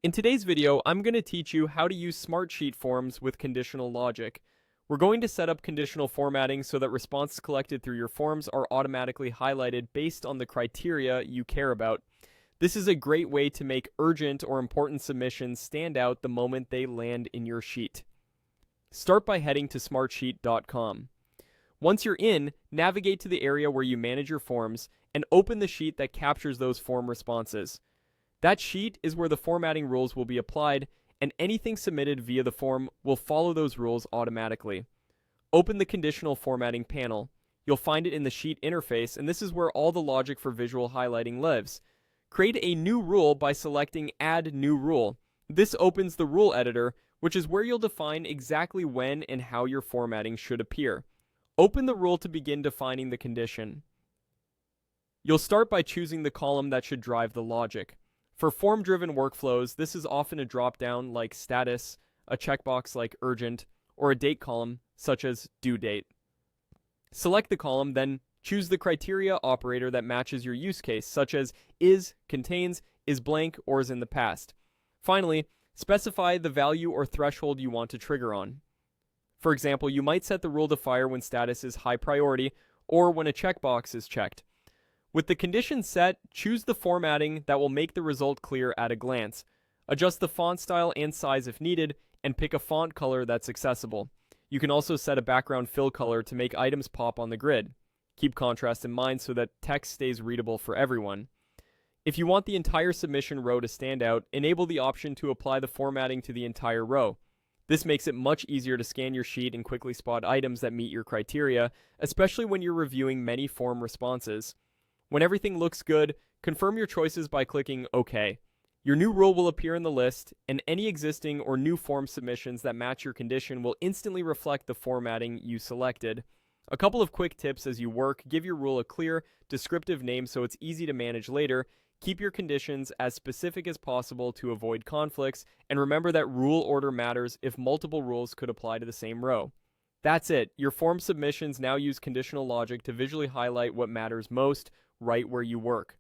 In today's video, I'm going to teach you how to use Smartsheet forms with conditional logic. We're going to set up conditional formatting so that responses collected through your forms are automatically highlighted based on the criteria you care about. This is a great way to make urgent or important submissions stand out the moment they land in your sheet. Start by heading to smartsheet.com. Once you're in, navigate to the area where you manage your forms and open the sheet that captures those form responses. That sheet is where the formatting rules will be applied, and anything submitted via the form will follow those rules automatically. Open the conditional formatting panel. You'll find it in the sheet interface, and this is where all the logic for visual highlighting lives. Create a new rule by selecting Add New Rule. This opens the rule editor, which is where you'll define exactly when and how your formatting should appear. Open the rule to begin defining the condition. You'll start by choosing the column that should drive the logic. For form-driven workflows, this is often a drop-down like status, a checkbox like urgent, or a date column such as due date. Select the column, then choose the criteria operator that matches your use case, such as is, contains, is blank, or is in the past. Finally, specify the value or threshold you want to trigger on. For example, you might set the rule to fire when status is high priority or when a checkbox is checked. With the condition set, choose the formatting that will make the result clear at a glance. Adjust the font style and size if needed, and pick a font color that's accessible. You can also set a background fill color to make items pop on the grid. Keep contrast in mind so that text stays readable for everyone. If you want the entire submission row to stand out, enable the option to apply the formatting to the entire row. This makes it much easier to scan your sheet and quickly spot items that meet your criteria, especially when you're reviewing many form responses. When everything looks good, confirm your choices by clicking OK. Your new rule will appear in the list, and any existing or new form submissions that match your condition will instantly reflect the formatting you selected. A couple of quick tips as you work: give your rule a clear, descriptive name so it's easy to manage later, keep your conditions as specific as possible to avoid conflicts, and remember that rule order matters if multiple rules could apply to the same row. That's it. Your form submissions now use conditional logic to visually highlight what matters most right where you work.